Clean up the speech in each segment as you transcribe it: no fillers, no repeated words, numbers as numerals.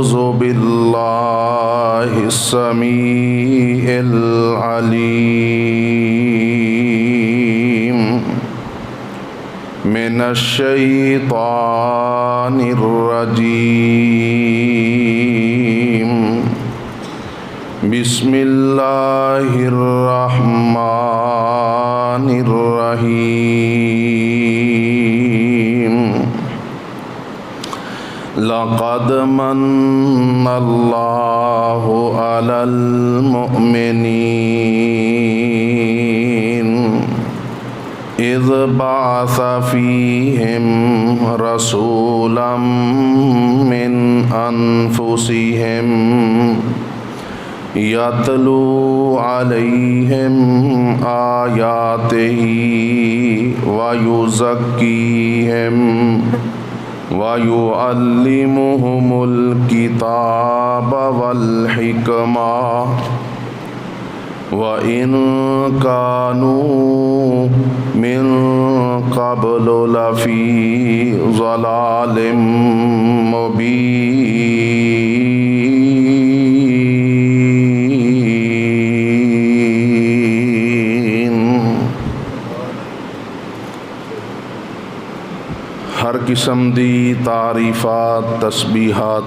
أعوذ بالله السميع العليم من الشيطان الرجيم بسم الله الرحمن الرحيم لقد من الله على المؤمنين إذ بعث فيهم رسولا من أنفسهم يتلو عليهم آياته ويزكيهم وَيُعَلِّمُهُمُ الْكِتَابَ وَالْحِكْمَةَ وَإِنْ كَانُوا مِنْ قَبْلُ لَفِي ضَلَالٍ مُبِينٍ۔ ہر قسم دی تعریفات تسبیحات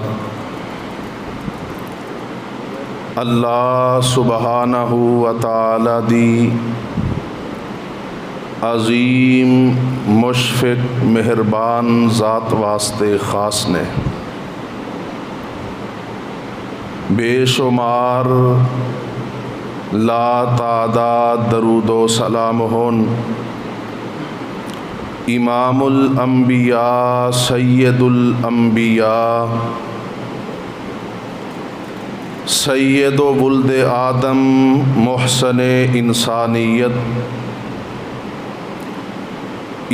اللہ سبحانہ و تعالی دی عظیم مشفق مہربان ذات واسطے خاص نے۔ بے شمار لا تعداد درود و سلام ہون امام الانبیاء سید الانبیاء سید و ولد آدم محسن انسانیت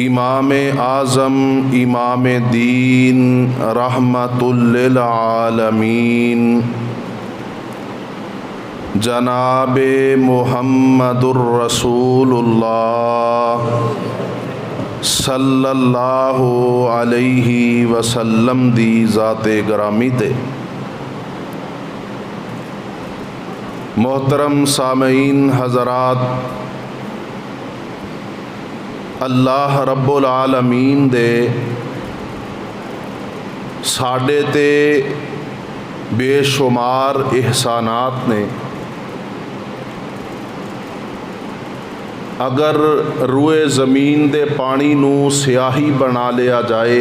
امام اعظم امام دین رحمت للعالمین جناب محمد الرسول اللہ صلی اللہ علیہ وسلم دی ذات گرامی تے۔ محترم سامعین حضرات، اللہ رب العالمین دے ساڈے تے بے شمار احسانات نے۔ اگر روئے زمین دے پانی نو سیاہی بنا لیا جائے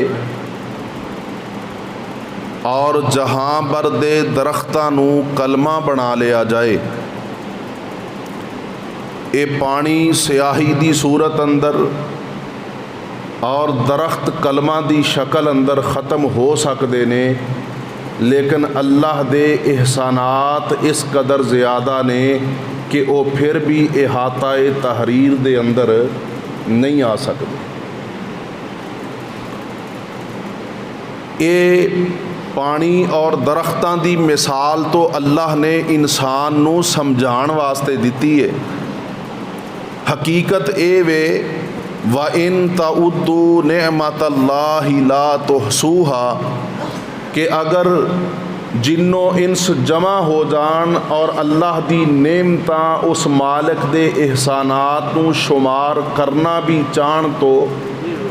اور جہاں بر دے درختاں نو کلمہ بنا لیا جائے، اے پانی سیاہی دی صورت اندر اور درخت کلمہ دی شکل اندر ختم ہو سکدے نے، لیکن اللہ دے احسانات اس قدر زیادہ نے کہ وہ پھر بھی احاطہ تحریر دے اندر نہیں آ سکتے۔ اے پانی اور درختاں دی مثال تو اللہ نے انسان نو سمجھان واسطے دیتی ہے۔ حقیقت اے وے وَإِن تَعُدُّوا نِعْمَةَ اللَّهِ لَا تُحْصُوهَا کہ اگر جنوں انس جمع ہو جان اور اللہ دی نعمتاں اس مالک دے احسانات نو شمار کرنا بھی چاہن تو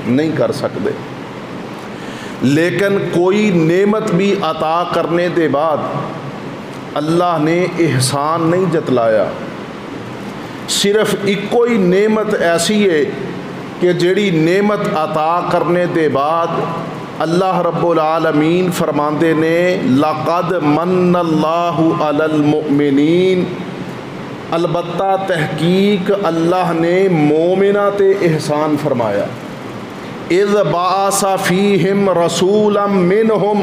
نہیں کر سکتے۔ لیکن کوئی نعمت بھی عطا کرنے دے بعد اللہ نے احسان نہیں جتلایا۔ صرف ایک کوئی نعمت ایسی ہے کہ جیڑی نعمت عطا کرنے دے بعد اللہ رب العالمین فرماندے نے لقد من اللہ علی المؤمنین، البتہ تحقیق اللہ نے مومنہ تے احسان فرمایا۔ اذ بعث فیہم رسولا منہم،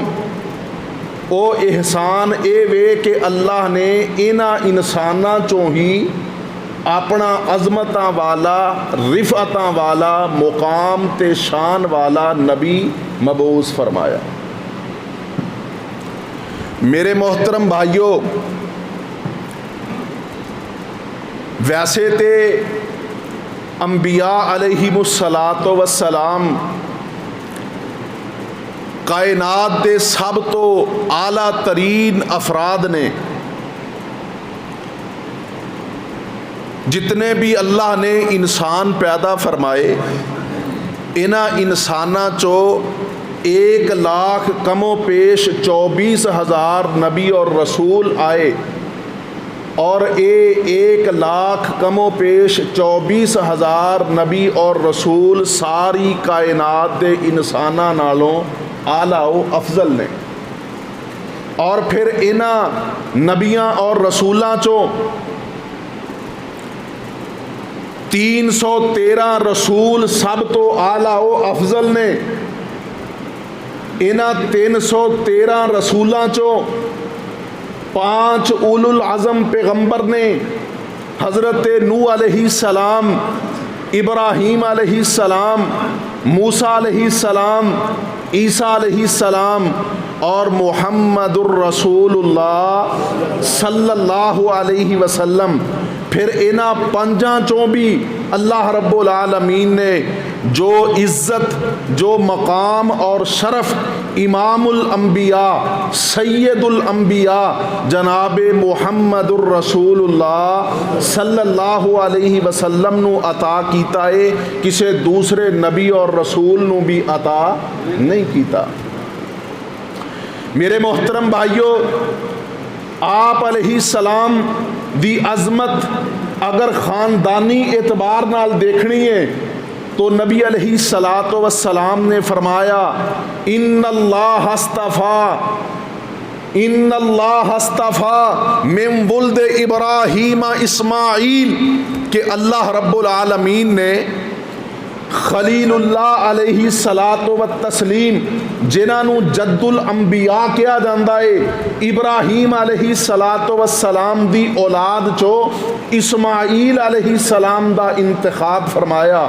او احسان اے وے کہ اللہ نے انہاں انساناں چوں ہی اپنا عظمتاں والا رفعتاں والا مقام تے شان والا نبی مبعوث فرمایا۔ میرے محترم بھائیوں، ویسے تے انبیاء علیہم الصلاۃ والسلام کائنات دے سب تو اعلیٰ ترین افراد نے، جتنے بھی اللہ نے انسان پیدا فرمائے، انہاں انساناں چو 1,00,000 کم و پیش 24,000 نبی اور رسول آئے، اور 1,00,000 کم و پیش 24,000 نبی اور رسول ساری کائنات دے انساناں نالوں اعلیٰ و افضل نے۔ اور پھر انہاں نبیاں اور رسولاں چو 313 رسول سب تو اعلیٰ و افضل نے۔ انہاں 313 رسولاں چو 5 اولو العزم پیغمبر نے، حضرت نوح علیہ السلام، ابراہیم علیہ السلام، موسیٰ علیہ السلام، عیسیٰ علیہ السلام، اور محمد الرسول اللہ صلی اللہ علیہ وسلم۔ پھر انہاں 5 چوں بھی اللہ رب العالمین نے جو عزت، جو مقام اور شرف امام الانبیاء، سید الانبیاء جناب محمد الرسول اللہ صلی اللہ علیہ وسلم نو عطا کیتا ہے، کسے دوسرے نبی اور رسول نو بھی عطا نہیں کیتا۔ میرے محترم بھائیو، آپ علیہ السلام دی عظمت اگر خاندانی اعتبار نال دیکھنی ہے تو نبی علیہ السلام نے فرمایا ان اللہ اصطفیٰ من ولد ابراہیم اسماعیل، کہ اللہ رب العالمین نے خلیل اللہ علیہ الصلاۃ والتسلیم، جنہاں نو جد الانبیاء کیا جاندا ہے، ابراہیم علیہ الصلاۃ والسلام دی اولاد چو اسماعیل علیہ السلام دا انتخاب فرمایا،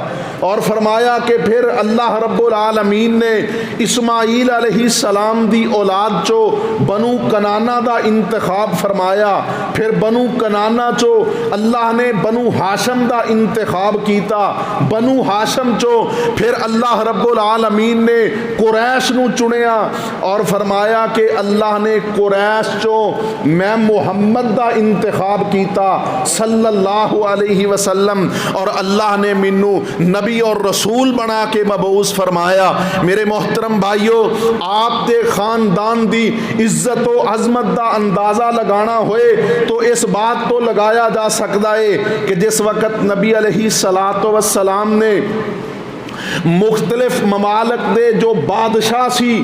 اور فرمایا کہ پھر اللہ رب العالمین نے اسماعیل علیہ السلام دی اولاد چو بنو کنانہ دا انتخاب فرمایا، پھر بنو کنانہ چو اللہ نے بنو ہاشم دا انتخاب کیتا، بنو ہاشم چو پھر اللہ رب العالمین نے قریش نو چنیا، اور فرمایا کہ اللہ نے قریش چو میں محمد دا انتخاب کیتا صلی اللہ علیہ وسلم، اور اللہ نے منو نبی اور رسول بنا کے مبعوث فرمایا۔ میرے محترم بھائیو، آپ دے خاندان دی عزت و عظمت دا اندازہ لگانا ہوئے تو اس بات تو لگایا جا سکتا ہے کہ جس وقت نبی علیہ السلام نے مختلف ممالک دے جو بادشاہ سی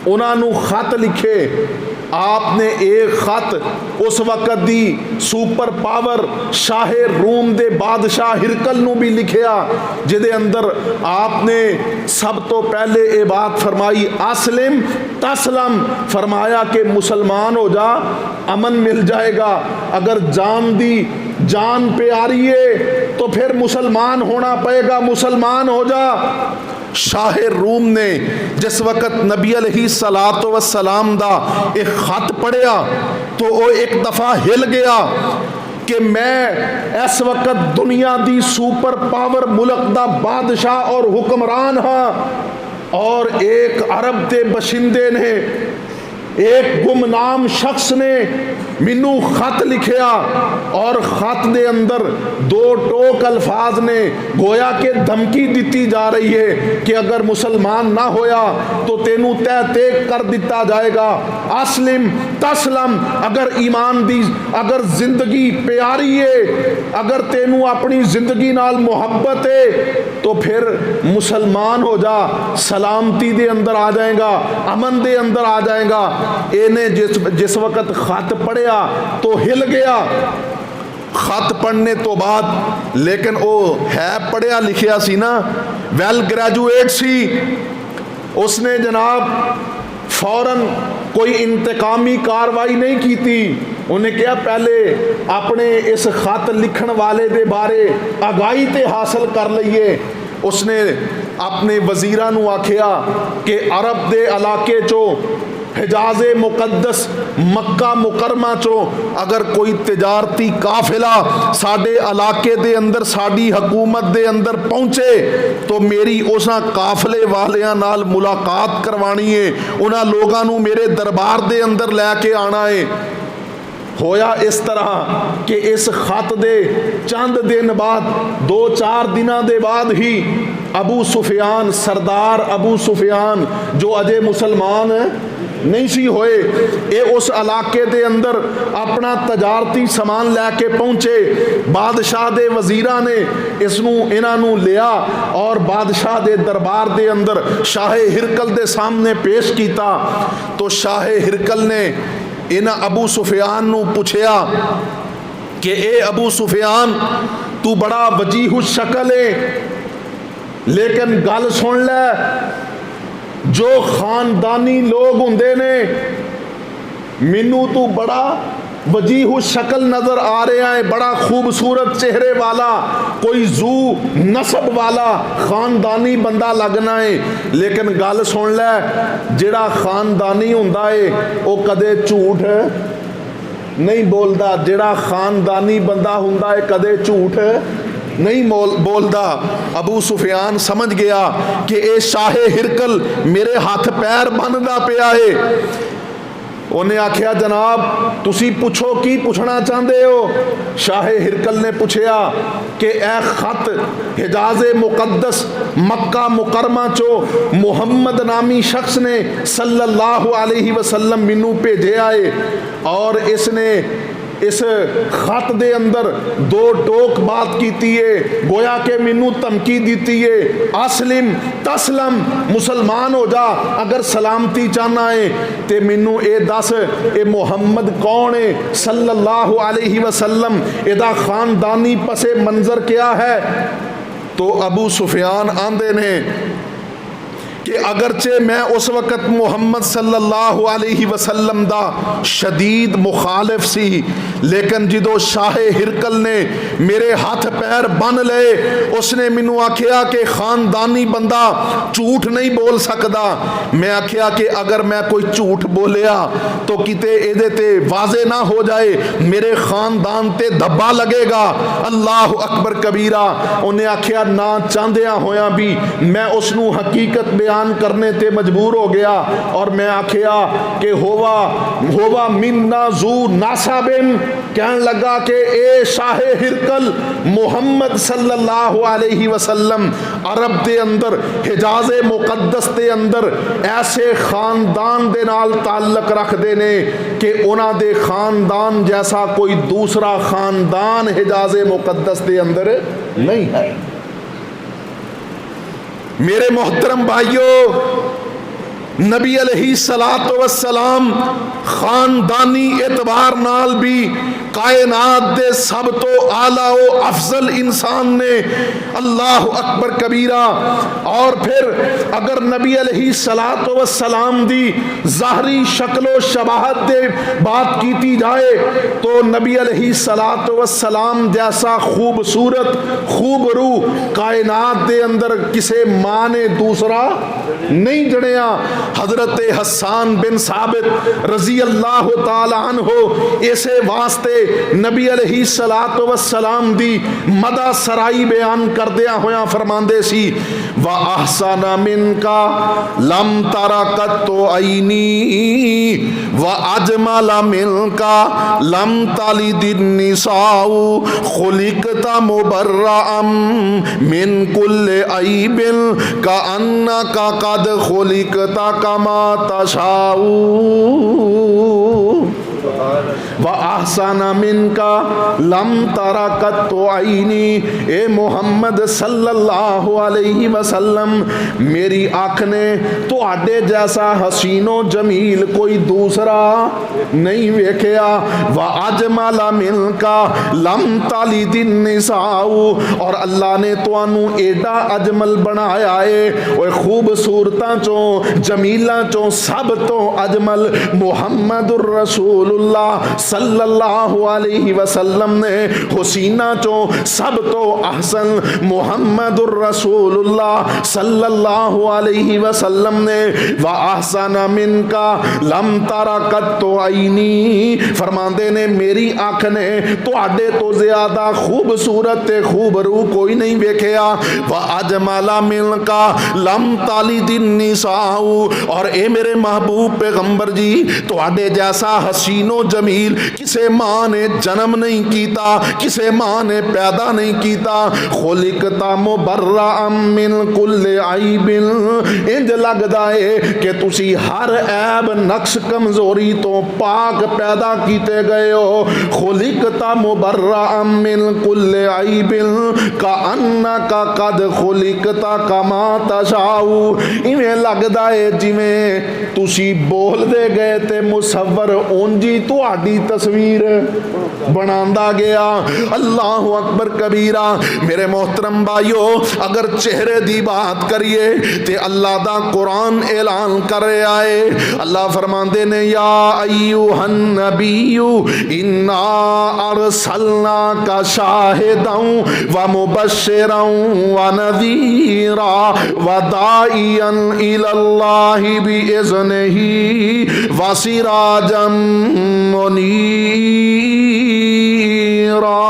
انہاں نو خط لکھے، آپ نے ایک خط اس وقت دی سپر پاور شاہ روم دے بادشاہ ہرکل نو بھی لکھیا، جدے اندر آپ نے سب تو پہلے یہ بات فرمائی اسلم تسلم، فرمایا کہ مسلمان ہو جا امن مل جائے گا، اگر جان پہ آ رہی ہے تو پھر مسلمان ہونا پڑے گا، مسلمان ہو جا۔ شاہ روم نے جس وقت نبی علیہ السلام دا ایک خط پڑھیا تو وہ ایک دفعہ ہل گیا کہ میں اس وقت دنیا دی سپر پاور ملک دا بادشاہ اور حکمران ہاں، اور ایک عرب دے بشندے نے، ایک گمنام شخص نے مینو خط لکھیا، اور خط دے اندر 2 ٹوک الفاظ نے گویا کہ دھمکی دیتی جا رہی ہے کہ اگر مسلمان نہ ہویا تو تینوں تہ تیک کر دیتا جائے گا، اسلم تسلم، اگر ایمان دی اگر زندگی پیاری ہے، اگر تینوں اپنی زندگی نال محبت ہے تو پھر مسلمان ہو جا، سلامتی دے اندر آ جائے گا، امن دے اندر آ جائے گا۔ اینے جس وقت خط پڑھیا تو ہل گیا خط پڑھنے تو بعد، لیکن او ہے پڑھیا لکھیا سی نا، ویل گریجویٹ سی، اس نے جناب فوراً کوئی انتقامی کاروائی نہیں کی تھی، انہیں کیا پہلے اپنے اس خط لکھن والے دے بارے آگاہی تے حاصل کر لئیے۔ اس نے اپنے وزیران نو آکھیا کہ عرب دے علاقے چو حجاز مقدس مکہ مکرمہ چو اگر کوئی تجارتی قافلہ ساڈے علاقے دے اندر ساڈی حکومت دے اندر پہنچے تو میری اساں قافلے والیاں نال ملاقات کروانی ہے، انہاں لوگاں نو میرے دربار دے اندر لے کے آنا ہے۔ ہویا اس طرح کہ اس خط دے چند دن بعد 2-4 دنوں دے بعد ہی ابو سفیان، سردار ابو سفیان جو اجے مسلمان نہیں سی ہوئے، اے اس علاقے دے اندر اپنا تجارتی سامان لے کے پہنچے۔ بادشاہ دے وزیراں نے اس نو انہاں نو لیا اور بادشاہ دے دربار دے اندر شاہ ہرکل دے سامنے پیش کیتا۔ تو شاہ ہرکل نے انہاں ابو سفیان نو پوچھیا کہ اے ابو سفیان تو بڑا وجیح الشکل ہے، لیکن گل سن لے، جو خاندانی لوگ ہوندے نے مینوں تو بڑا وجیح الشکل نظر آ رہا ہے، بڑا خوبصورت چہرے والا، کوئی ذو نسب والا خاندانی بندہ لگنا ہے، لیکن گل سن لے، جڑا خاندانی ہوندا ہے وہ کدے جھوٹ نہیں بولدا، جڑا خاندانی بندہ ہوندا ہے کدے جھوٹ نہیں بولدا۔ ابو سفیان سمجھ گیا کہ اے شاہ ہرکل میرے ہاتھ پیر بندا پیا ہے۔ انہیں آکھیا جناب تسی پوچھو کی پوچھنا چاہتے ہو؟ شاہ ہرکل نے پوچھیا کہ اے خط حجاز مقدس مکہ مکرمہ چو محمد نامی شخص نے صلی اللہ علیہ وسلم منو بھیجے آئے، اور اس نے اس خط دے اندر 2 ٹوک بات کیتی ہے، گویا کہ مینوں دھمکی دیتی ہے اسلم تسلم، مسلمان ہو جا اگر سلامتی چاہنا ہے، تے مینوں اے دس اے محمد کون ہے صلی اللہ علیہ وسلم، ادا خاندانی پس منظر کیا ہے؟ تو ابو سفیان آندے نے کہ اگرچہ میں اس وقت محمد صلی اللہ علیہ وسلم دا شدید مخالف سی، لیکن جدو شاہ ہرکل نے میرے ہاتھ پیر بن لے، اس نے مینوں آکھیا کہ خاندانی بندہ جھوٹ نہیں بول سکدا۔ میں آکھیا کہ اگر میں کوئی جھوٹ بولیا تو کتے ایدے تے واضح نہ ہو جائے، میرے خاندان تے دھبا لگے گا۔ اللہ اکبر کبیرہ۔ انہیں آکھیا نہ چاندیاں ہویاں بھی میں اس نو حقیقت بیان کرنے تے مجبور ہو گیا، اور میں آکھیا کہ ہوا مننا ذو ناسبن، کہنے لگا کہ اے شاہ ہرکل محمد صلی اللہ علیہ وسلم عرب دے اندر حجاز مقدس دے اندر ایسے خاندان دے نال تعلق رکھ دینے کہ انہاں دے خاندان جیسا کوئی دوسرا خاندان حجاز مقدس دے اندر نہیں ہے۔ میرے محترم بھائیوں، نبی علیہ الصلوۃ والسلام خاندانی اعتبار نال بھی کائنات دے سب تو اعلیٰ و افضل انسان نے، اللہ اکبر کبیرہ۔ اور پھر اگر نبی علیہ الصلوۃ والسلام دی ظاہری شکل و شباہت دے بات کیتی جائے تو نبی علیہ الصلوۃ والسلام جیسا خوبصورت خوبرو کائنات دے اندر کسے ماں نے دوسرا نہیں جڑیا۔ حضرت حسان بن ثابت رضی اللہ تعالی عنہ اسے واسطے نبی علیہ الصلوۃ والسلام دی مدح سرائی بیان کردیا ہویا فرماندے سی، وَأَحْسَنَ مِنْكَ لَمْ تَرَ قَطُّ عَيْنِي وَأَجْمَلَ مِنْكَ لَمْ تَلِدِ النِّسَاءُ خُلِقْتَ مُبَرَّأً مِنْ كُلِّ عَيْبٍ كَأَنَّكَ قَدْ خُلِقْتَ كَمَا تَشَاءُ وَأَحْسَنَ مِنْكَ لَمْ تَرَ قَطُّ عَيْنِي۔ اے محمد صلی اللہ علیہ وسلم، میری آنکھ نے تو آڈے جیسا حسین و جمیل کوئی دوسرا نہیں ویکھیا۔ وَأَجْمَلَ مِنْكَ لَمْ تَلِدِ النِّسَاءُ، اور اللہ نے تو انو ایڈا اجمل بنایا ہے، وہ خوبصورتاں چوں جمیلاں چوں سب تو اجمل محمد الرسول اللہ صلی اللہ علیہ وسلم نے حسینہ چو سب تو احسن محمد الرسول اللہ صلی اللہ علیہ وسلم نے وَأَحْسَنَ مِنْكَ لَمْ تَرَ قَطُّ عَيْنِي فرماندے نے میری آنکھ نے تواڈے تو زیادہ خوبصورت تے خوبرو کوئی نہیں ویکھیا وَأَجْمَلَ مِنْكَ لَمْ تَلِدِ النِّسَاءُ اور اے میرے محبوب پیغمبر جی تواڈے جیسا حسین و جمیل کسے ماں نے جنم نہیں کیتا کسے ماں نے پیدا نہیں کیتا خلقتا مبرأ من کل عیب انج لگدا ہے کہ تسی ہر عیب نقص کمزوری تو پاک پیدا کیتے گئے ہو خلقتا مبرأ من کل عیب کأنک قد خلقتا کما تشاء ایویں لگدا ہے جویں تسی بول دے گئے تے مصور اونجی تہاڈی تصویر بناندا گیا اللہ اکبر کبیرہ میرے محترم بھائیو اگر چہرے دی بات کریے تے اللہ دا قرآن اعلان کر رہا ہے اللہ فرماندے نے یا ایوہ النبی انا ارسلناک شاہدا و مبشرا و نذیرا و داعیا الی اللہ باذنہ و سراجا منیرا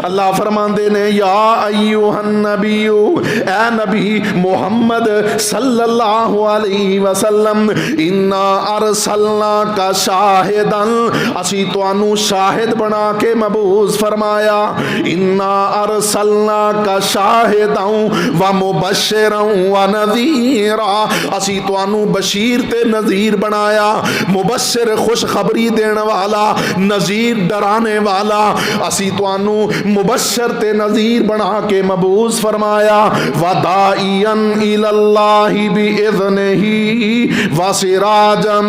اللہ فرماندے نے یا ایوہ النبی اے نبی محمد صلی اللہ علیہ وسلم انا ارسلناک شاہدا اسی توانو شاہد بنا کے مبعوث فرمایا انا ارسلناک شاہدا و مبشرا و نذیرا اسی توانو بشیر تے نذیر بنایا مبشر خوشخبری دینے والا نذیر ڈرانے والا اسی توانو مبشر تے نذیر بنا کے مبعوث فرمایا وداعیا الی اللہ باذنہ وسراجا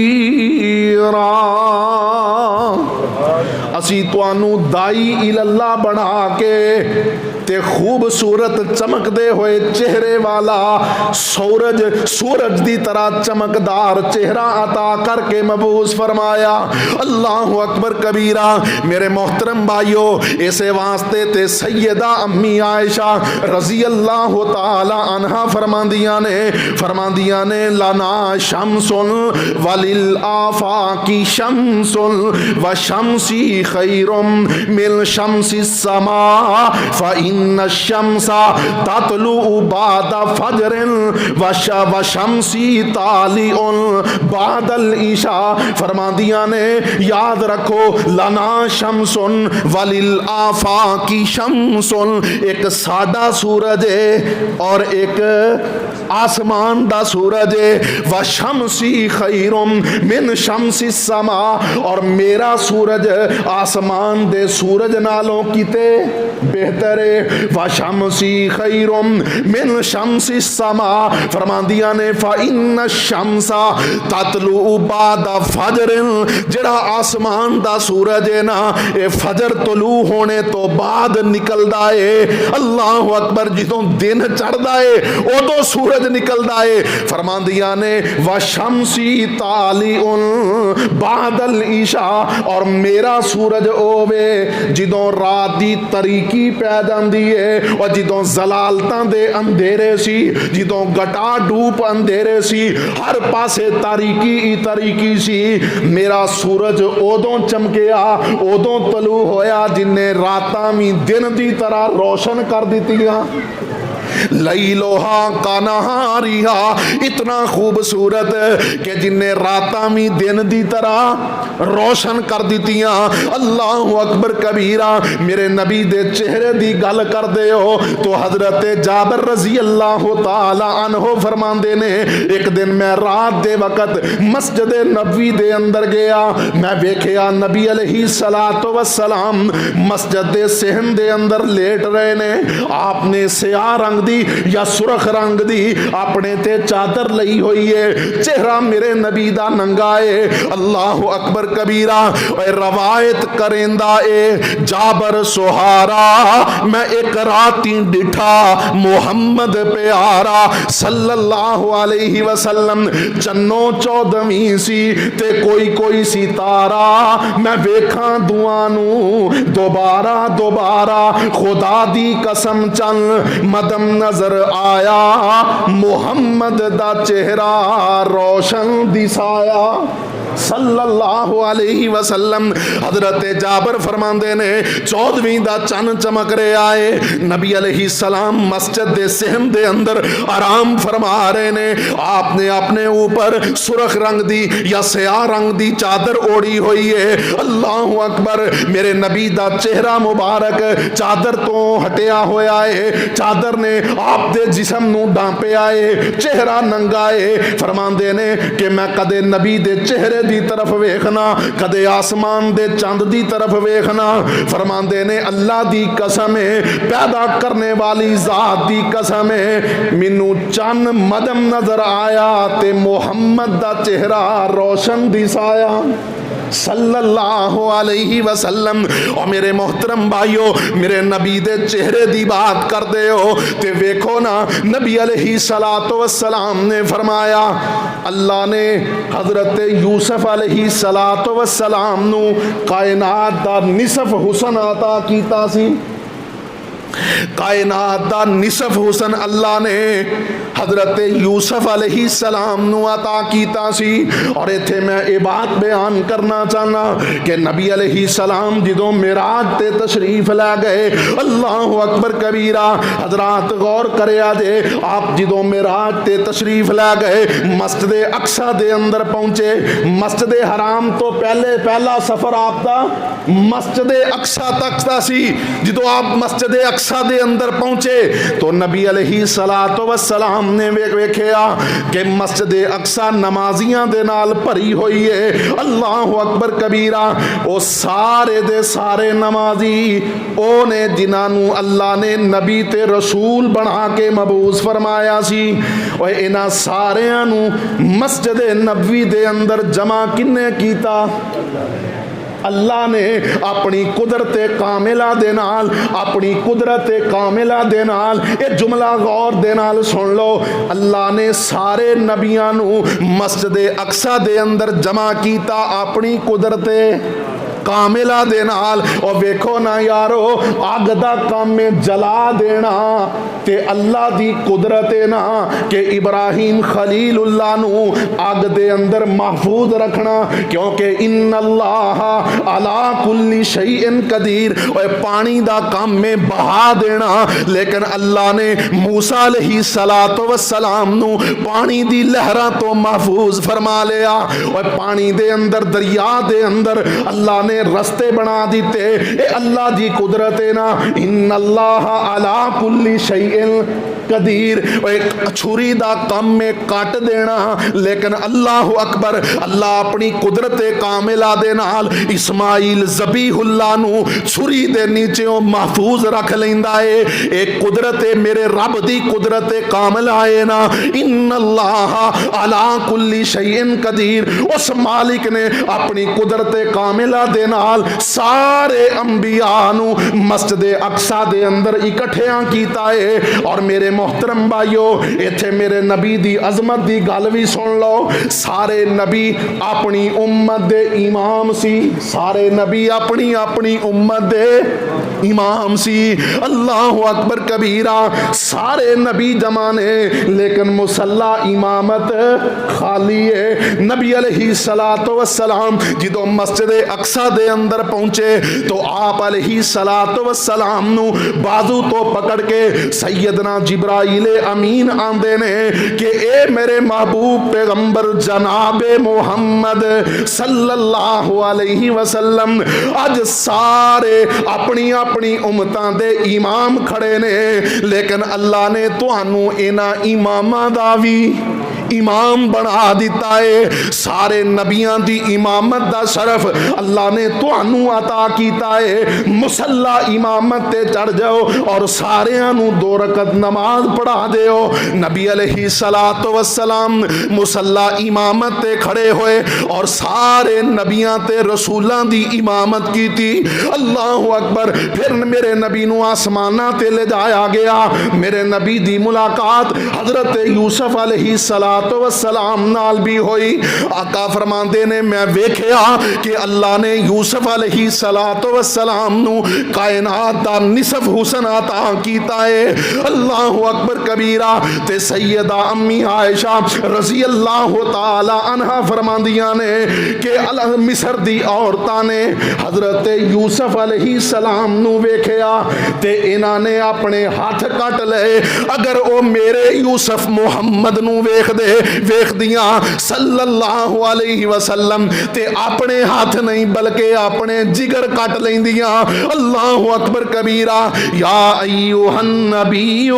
منیرا اسی توانو دائی الی اللہ بنا کے تے خوبصورت چمک دے ہوئے چہرے والا سورج دی طرح چمکدار چہرہ عطا کر کے مبعوث فرمایا اللہ اکبر کبیرہ میرے محترم بھائیو اسے واسطے تے سیدہ امی عائشہ رضی اللہ تعالی عنہ فرماندیاں نے لنا شمس وللآفاق شمس وشمسی خیر من شمس السماء فإن الشمس تطلع بعد فجر وشمسی طالع بعد العشاء فرماندیاں نے یاد رکھو لنا شمس وللآفاق شمس ایک سادہ سورج ہے اور ایک آسمان دا سورج ہے وشمسی خیر من شمس السماء اور میرا سورج آسمان دے سورج نالوں کیتے بہتر ہے وشمسی خیر من شمس السماء فرماندیاں نے فإن الشمس تطلع بعد فجر جڑا آسمان دا سورج ہے نا اے فجر طلوع ہونے تو بعد نکلدا ہے اللہ اکبر جدوں دن چڑھدا ہے اودوں سورج نکلدا ہے فرماندیاں نے وشمسی طالع بعد العشاء اور میرا سورج ہوے جدوں رات دی تاریکی پہ جاندی ہے اور جدوں زلالتاں دے اندھیرے سی جدوں گٹا ڈوب اندھیرے سی ہر پاسے تاریکی سی میرا سورج اودوں چمکیا اودوں طلوع ہویا جن نے راتاں بھی دن دی طرح روشن کر دیتیاں لیلوہا کا نہاریہا اتنا خوبصورت کہ جن نے راتاں بھی دن دی طرح روشن کر دیتیاں اللہ اکبر کبیرہ میرے نبی دے چہرے دی گل کر دے ہو تو حضرت جابر رضی اللہ تعالی عنہ فرماندے نے ایک دن میں رات دے وقت مسجد نبوی دے اندر گیا میں ویکھیا نبی علیہ السلام مسجد دے صحن دے اندر لیٹ رہے نے آپ نے سیاہ رنگ دی یا سرخ رنگ دی اپنے تے چادر لئی ہوئی ہے، چہرہ میرے نبی دا ننگا ہے۔ اللہ اکبر کبیرہ۔ روایت کریندا اے جابر سہارا میں ایک راتی ڈٹھا محمد پیارا صلی اللہ علیہ وسلم، چنوں چودویں سی تے کوئی ستارہ، میں ویکھاں دعا نو دوبارہ دوبارہ، خدا دی قسم چن مدم نظر آیا محمد دا چہرہ روشن دسایا صلی اللہ علیہ وسلم۔ حضرت جابر فرماندے نے 14ویں دا چن چمک رہے آئے، نبی علیہ السلام مسجد دے صحن دے اندر آرام فرما رہے نے، آپ نے اپنے اوپر سرخ رنگ دی یا سیاہ رنگ دی چادر اوڑی ہوئی ہے۔ اللہ اکبر، میرے نبی دا چہرہ مبارک چادر تو ہٹیا ہویا ہے، چادر نے آپ دے جسم نو ڈانپے آئے، چہرہ ننگا ہے۔ فرماندے نے کہ میں کدے نبی دے چہرے دی طرف ویکھنا، کدے آسمان دے چاند دی طرف ویکھنا۔ فرماندے نے اللہ دی قسم ہے، پیدا کرنے والی ذات دی قسم ہے، مینوں چن مدم نظر آیا تے محمد دا چہرہ روشن دسایا صلی اللہ علیہ وسلم۔ اور میرے محترم بھائیو، میرے نبی دے چہرے دی بات کر دے ہو تے ویکھو نا، نبی علیہ السلام نے فرمایا، اللہ نے حضرت یوسف علیہ السلام نو کائنات دا نصف حسن عطا کیتا سی۔ کائنات دا نصف حسن اللہ نے حضرت یوسف علیہ السلام نو عطا کیتا سی۔ اور ایتھے میں یہ بات بیان کرنا چاہنا کہ نبی علیہ السلام جدوں معراج تے تشریف لے گئے، اللہ اکبر کبیرہ، حضرات غور کریا جے، آپ جدوں معراج تے تشریف لے گئے، مسجد اقصی دے اندر پہنچے، مسجد حرام تو پہلا سفر آپ دا مسجد اقصی تک دا سی۔ جدوں آپ مسجد اقصی دے اندر پہنچے تو نبی علیہ السلام نے ویکھیا کہ مسجد اقصی نمازیاں دے نال بھری ہوئی ہے۔ اللہ اکبر کبیرہ، او سارے دے سارے نمازی او نے جنہاں نو اللہ نے نبی تے رسول بنا کے مبعوث فرمایا سی، او انہاں ساریاں نو مسجد نبوی دے اندر جمع کنے کیتا؟ اللہ نے اپنی قدرت کاملہ دے نال، اپنی قدرت کاملہ دے نال، یہ جملہ غور دے نال سن لو، اللہ نے سارے نبیاں نو مسجد اقصی دے اندر جمع کیتا اپنی قدرت کاملہ دے نال۔ اور ویکھو نا یارو، اگ دا کام جلا دینا تے اللہ دی قدرت نا کہ ابراہیم خلیل اللہ نو اگ دے اندر محفوظ رکھنا، کیونکہ ان اللہ علی کل شیء قدیر، اور پانی دا کام میں بہا دینا، لیکن اللہ نے موسیٰ علیہ السلام نو پانی دی لہراں تو محفوظ فرما لیا، اور پانی دے اندر دریا دے اندر اللہ نے رستے بنا دیتے۔ اے اللہ دی قدرت نا، ان اللہ علی کل شیء قدیر، ایک چھری دا کم میں کاٹ دینا، لیکن اللہ اکبر، اللہ اپنی قدرت کاملہ دے نال اسماعیل ذبیح اللہ نو چھری دے نیچے محفوظ رکھ لیندا ہے۔ ایک قدرت میرے رب دی قدرت کاملہ ہے نا، ان اللہ علی کل شیء قدیر۔ اس مالک نے اپنی قدرت کاملہ دے نال سارے انبیاء نو مسجد اقصی دے اندر اکٹھیاں کیتا ہے۔ اور میرے محترم بھائیو، ایتھے میرے نبی دی عظمت دی گل بھی سن لو، سارے نبی اپنی امت دے امام سی، سارے نبی اپنی اپنی امت دے امام سی۔ اللہ اکبر کبیرہ، سارے نبی جمع نے لیکن مصلی امامت خالی ہے۔ نبی علیہ السلام جدو مسجد اقصی دے اندر پہنچے تو آپ علیہ السلام نو بازو تو پکڑ کے سیدنا جبرائیل امین آندے نے کہ اے میرے محبوب پیغمبر جناب محمد صلی اللہ علیہ وسلم، اج سارے اپنی اپنی امتاں دے امام کھڑے نے، لیکن اللہ نے تانوں انہاں اماماں دا وی امام بنا دیتا ہے. سارے نبیاں دی امامت دا شرف اللہ نے تانوں عطا کیتا ہے. مصلا امامت تے چڑھ جاؤ اور سارے نو 2 رکعت نماز پڑھا دیو. نبی علیہ الصلوۃ والسلام مصلا امامت تے کھڑے ہوئے اور سارے نبیاں تے رسولاں دی امامت کیتی. اللہ اکبر. پھر میرے نبی نو آسماناں تے لے جایا گیا. میرے نبی دی ملاقات حضرت یوسف علیہ الصلوۃ والسلام نال بھی ہوئی. آقا فرماندے نے میں ویکھیا کہ اللہ نے یوسف علیہ الصلوۃ والسلام نو کائنات دا نصف حسن عطا کیتا ہے. اللہ اکبر کبیرہ. تے سیدہ امی عائشہ رضی اللہ تعالی عنہا فرماندیاں نے کہ مصر دی عورتاں نے حضرت یوسف علیہ السلام نو ویکھیا تے انہاں نے اپنے ہاتھ کٹ لے. اگر او میرے یوسف محمد نو ویکھ دیاں صلی اللہ علیہ وسلم تے اپنے ہاتھ نہیں بلکہ اپنے جگر کٹ لیندیاں. اللہ اکبر کبیرہ. یا ایھا النبی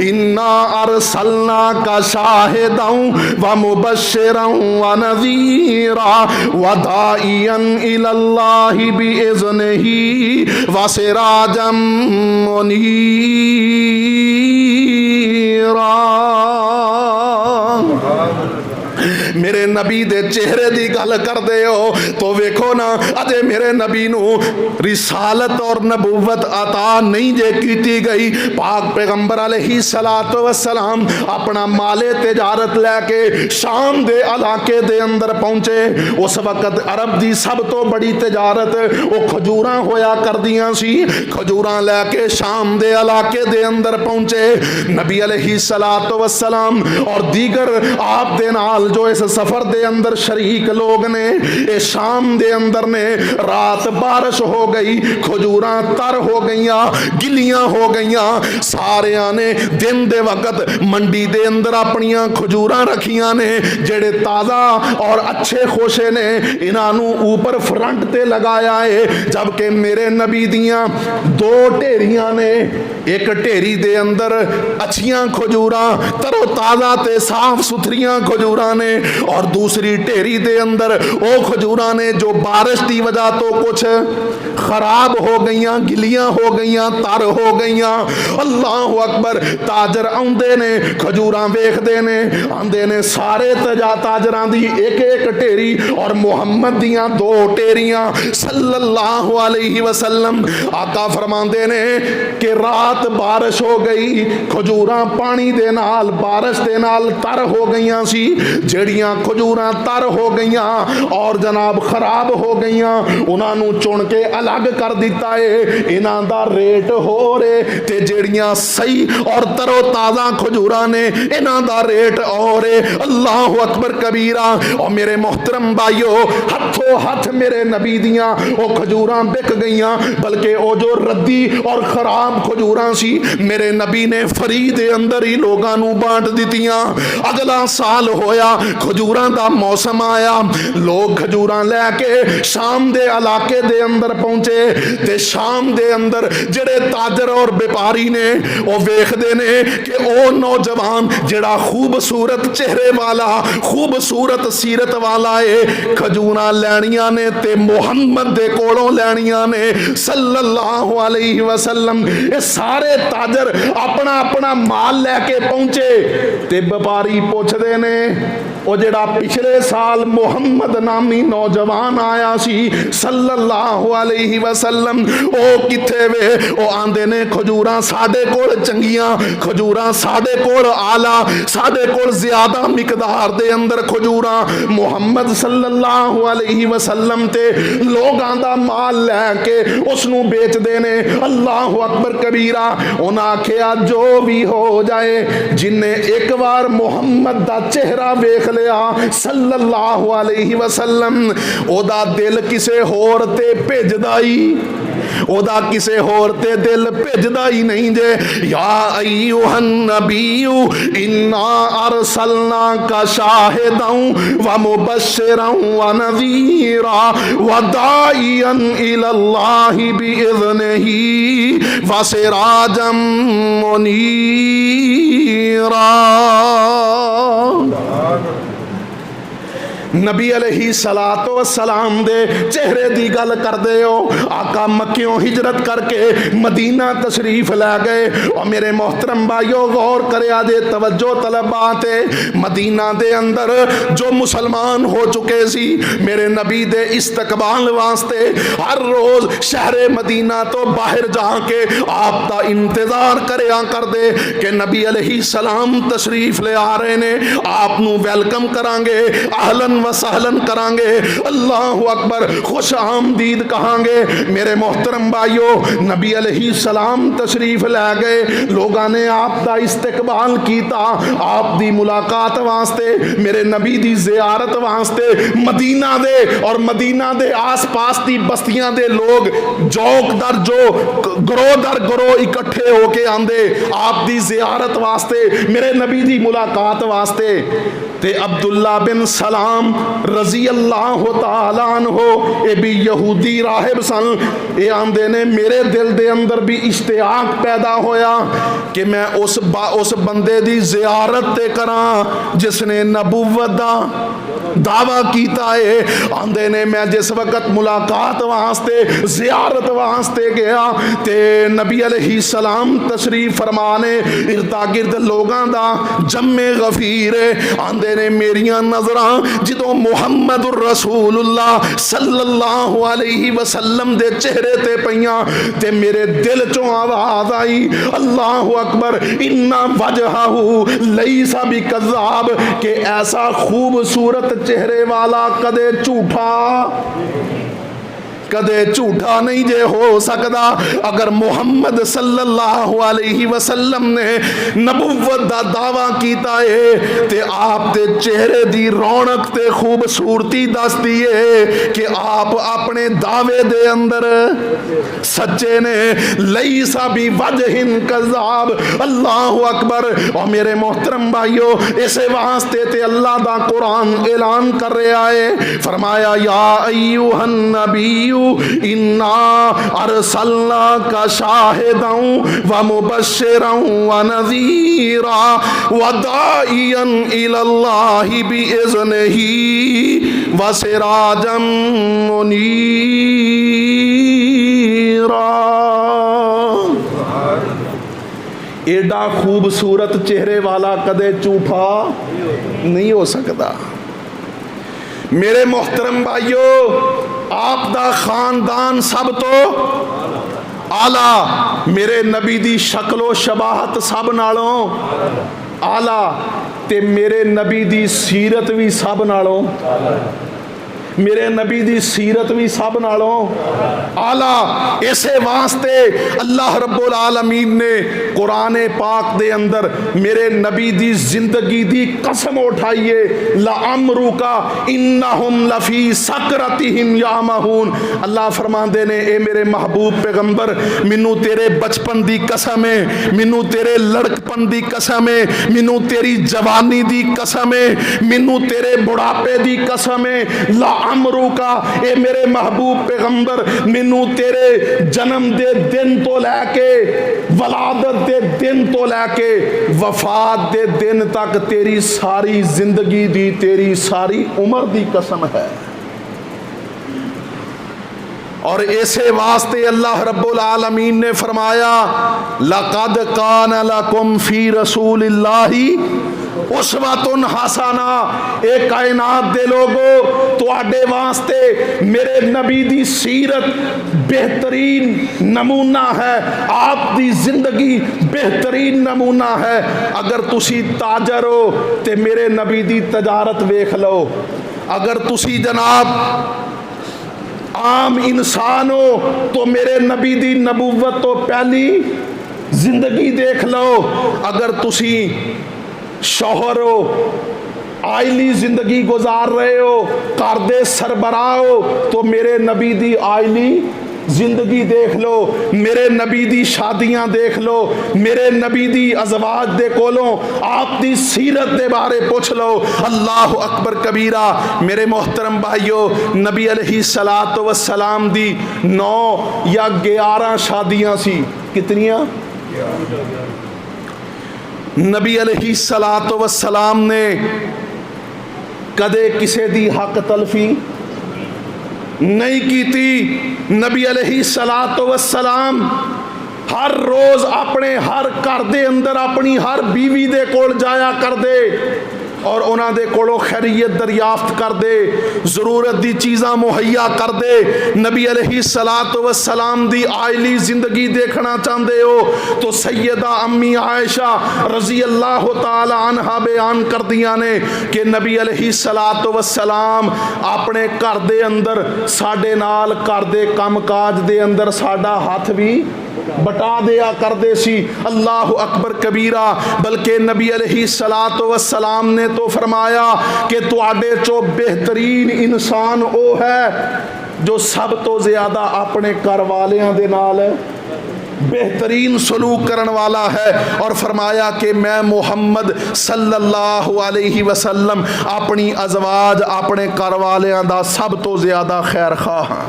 انا ارسلناک شاہدا ومبشرا ونذیرا وداعیا الی اللہ باذنہ وسراجا منیرا. میرے نبی دے چہرے دی گل کر دے ہو تو ویکھو نا اجے میرے نبی نو رسالت اور نبوت عطا نہیں جے کیتی گئی. پاک پیغمبر علیہ الصلوۃ والسلام اپنا مال تجارت لے کے شام دے علاقے دے اندر پہنچے. اس وقت عرب دی سب تو بڑی تجارت وہ کھجوراں ہویا کردیاں سی. کھجوراں لے کے شام دے علاقے دے اندر پہنچے. نبی علیہ الصلوۃ والسلام اور دیگر آپ دے نال جو اس سفر دے اندر شریک لوگ نے اے شام دے اندر نے رات بارش ہو گئی, کھجوراں تر ہو گئیاں, گلیاں ہو گئیاں. ساریاں نے دن دے وقت منڈی دے اندر اپنیاں کھجوراں رکھیاں نے جڑے تازہ اور اچھے خوشے نے انہاں نو اوپر فرنٹ تے لگایا ہے. جبکہ میرے نبی دیاں 2 ڈھیریاں نے. ایک ڈھیری دے اندر اچھیاں کھجوراں تر و تازہ تے صاف ستھریاں کھجوراں نے اور دوسری ڈھیری دے اندر او کھجوراں نے جو بارش دی وجہ تو کچھ خراب ہو گئیاں, گلیاں ہو گئیاں, تر ہو گئیاں. اللہ اکبر. تاجر آندے نے کھجوراں ویکھدے نے آندے نے سارے تاجراں دی ایک ایک ڈھیری اور محمد دیاں 2 ڈھیریاں صلی اللہ علیہ وسلم. آقا فرماندے نے کہ رات بارش ہو گئی, کھجوراں پانی دے نال بارش دے نال تر ہو گئیاں سی. جڑیاں کھجوراں تر ہو گئیاں اور جناب خراب ہو گئیاں انہاں نو چن کے الگ کر دیتا ہے. انہاں دا ریٹ ہو رہے تے جڑیاں صحیح اور تر و تازہ کھجوراں نے انہاں دا ریٹ اور ہے. اللہ اکبر کبیرہ. اور میرے محترم بھائیو ہتھوں ہاتھ میرے نبی دیاں او کھجوراں بک گئیاں, بلکہ او جو ردی اور خراب کھجوراں سی میرے نبی نے فری دے اندر ہی لوگاں نو بانٹ دتیاں. اگلا سال ہویا, کھجوراں دا موسم آیا, لوگ کھجوراں لے کے شام دے علاقے دے اندر پہنچے تے شام دے اندر جڑے تاجر اور بیپاری نے او ویکھدے نے کہ او نوجوان جڑا خوبصورت چہرے والا خوبصورت سیرت والا ہے کھجوراں لینیاں نے تے محمد دے کولوں لینیاں نے صلی اللہ علیہ وسلم. اے سارے تاجر اپنا اپنا مال لے کے پہنچے تے بیپاری پوچھدے نے او جڑا پچھلے سال محمد نامی نوجوان آیا سی صلی اللہ علیہ وسلم او کتھے وے. او آندے نے کھجوراں ساڈے کول چنگیاں, کھجوراں ساڈے کول اعلی, ساڈے کول زیادہ مقدار دے اندر کھجوراں محمد صلی اللہ علیہ وسلم تے لوگاں دا مال لے کے اس نو بیچ دے نے. اللہ اکبر کبیرہ. انہاں آکھیا جو بھی ہو جائے جن نے ایک بار محمد دا چہرہ ویکھ لیا صلی اللہ علیہ وسلم او دا دل کسے ہور تے بھیجدا ہی او دا کسے ہور تے دل بھیجدا ہی نہیں جے. یا ایھا النبی انا ارسلناک شاہدا ومبشرا ونذیرا وداعیا الی اللہ باذنہ وسراجا منیرا. نبی علیہ الصلوۃ والسلام دے چہرے دی گل کردے ہو. آقا مکیوں ہجرت کر کے مدینہ تشریف لے گئے. اور میرے محترم بھائیو غور کریا جے, توجہ طلبات ہے. مدینہ دے اندر جو مسلمان ہو چکے سی میرے نبی دے استقبال واسطے ہر روز شہر مدینہ تو باہر جا کے آپ دا انتظار کریا کر دے کہ نبی علیہ السلام تشریف لے آ رہے نے, آپ نو ویلکم کران گے, اہلاً وسہلاً کران گے, اللہ اکبر, خوش آمدید کہاں گے. میرے محترم بھائیو نبی علیہ السلام تشریف لے گئے, لوگاں نے آپ دا استقبال کیتا, آپ دی ملاقات واسطے, میرے نبی دی زیارت واسطے مدینہ دے اور مدینہ دے آس پاس دی بستیاں دے لوگ جوک در جو گروہ در گروہ اکٹھے ہو کے آندے آپ دی زیارت واسطے, میرے نبی دی ملاقات واسطے. تے عبداللہ بن سلام رضی اللہ تعالیٰ عنہ اے بھی یہودی راہب سن. اے آندے نے میرے دل دے اندر بھی اشتیاق پیدا ہویا کہ میں اس بندے دی زیارت تے کراں جس نے نبوت دا دعویٰ کیتا ہے. آندے نے میں جس وقت ملاقات واسطے زیارت واسطے گیا تے نبی علیہ السلام تشریف فرمانے اردا گرد لوگاں دا جمع غفیر. آندے نے میریاں نظراں جدوں محمد الرسول اللہ صلی اللہ علیہ وسلم دے چہرے تے پیاں تے میرے دل چوں آواز آئی, اللہ اکبر, انا وجہہ لیس بکذاب, کہ ایسا خوبصورت چہرے والا کدے جھوٹا نہیں جے ہو سکتا. اگر محمد صلی اللہ علیہ وسلم نے نبوت دا دعویٰ کیتا ہے تے آپ دے چہرے دی رونق تے خوبصورتی دس دیئے کہ آپ اپنے دعوے دے اندر سچے نے. لیسا بھی وجہ کذاب, اللہ اکبر. اور میرے محترم بھائیو اسے واسطے تے اللہ دا قرآن اعلان کر رہا ہے, فرمایا یا ایھا النبی انا ارسلناک شاہدا ومبشرا ونذیرا وداعیا الی اللہ باذنہ وسراجا منیرا. ایڈا خوبصورت چہرے والا کدے جھوٹا نہیں ہو سکتا. میرے محترم بھائیو آپ دا خاندان سب تو آلہ, میرے نبی دی شکل و شباہت سب نالوں آلہ, تے میرے نبی دی سیرت بھی سب نالوں, میرے نبی دی سیرت بھی سب نالوں آلہ. اسے واسطے اللہ رب العالمین نے قرآن پاک دے اندر میرے نبی دی زندگی دی قسم اٹھائیے, لَعَمْرُكَ إِنَّهُمْ لَفِي سَكْرَتِهِمْ يَعْمَهُونَ. اللہ فرماندے نے اے میرے محبوب پیغمبر, منو تیرے بچپن دی قسم ہے, منو تیرے لڑکپن دی قسم ہے, منو تیری جوانی دی قسم ہے, منو تیرے بڑھاپے دی قسم ہے. امرو کا اے میرے محبوب پیغمبر, مینو تیرے جنم دے دن تو لے کے ولادت دے دن تو لے کے وفات دے دن تک تیری ساری زندگی دی, تیری ساری عمر دی قسم ہے. اور ایسے واسطے اللہ رب العالمین نے فرمایا لَقَدْ كَانَ لَكُمْ فِي رَسُولِ اللَّهِ اسوۃ حسنہ. اے کائنات دے لوگو تو آڈے واسطے میرے نبی دی سیرت بہترین نمونہ ہے, آپ دی زندگی بہترین نمونہ ہے. اگر تسی تاجر ہو تے میرے نبی دی تجارت ویکھ لو, اگر تسی جناب عام انسان ہو تو میرے نبی دی نبوت تو پہلی زندگی دیکھ لو, اگر تسی شوہر ہو آئلی زندگی گزار رہے ہو, کردے سربراہ ہو تو میرے نبی دی آئلی زندگی دیکھ لو، میرے نبی دی شادیاں دیکھ لو، میرے نبی دی ازواج دے کولوں آپ دی سیرت دے بارے پوچھ لو۔ اللہ اکبر کبیرہ۔ میرے محترم بھائیو، نبی علیہ الصلوۃ والسلام دی 9 یا 11 شادیاں سی۔ کتنیاں؟ نبی علیہ الصلوۃ والسلام نے کدے کسے دی حق تلفی نہیں کیتی۔ نبی علیہ الصلوۃ والسلام ہر روز اپنے ہر گھر دے اندر اپنی ہر بیوی دے کول جایا کر دے اور انہاں دے کولوں خیریت دریافت کر دے، ضرورت دی چیزاں مہیا کر دے۔ نبی علیہ الصلوۃ والسلام دی عائلی زندگی دیکھنا چاہتے ہو تو سیدہ امی عائشہ رضی اللہ تعالی عنہا بیان کر دیاں نے کہ نبی علیہ الصلوۃ والسلام اپنے گھر دے اندر ساڈے نال گھر دے کام کاج دے اندر ساڈا ہاتھ بھی بٹا دیا کر دے سی۔ اللہ اکبر کبیرہ۔ بلکہ نبی علیہ الصلوۃ والسلام نے تو فرمایا کہ تواڈے چو بہترین انسان او ہے جو سب تو زیادہ اپنے گھر والیاں دے نال بہترین سلوک کرن والا ہے، اور فرمایا کہ میں محمد صلی اللہ علیہ وسلم اپنی ازواج اپنے گھر والیاں دا سب تو زیادہ خیر خواہ ہاں۔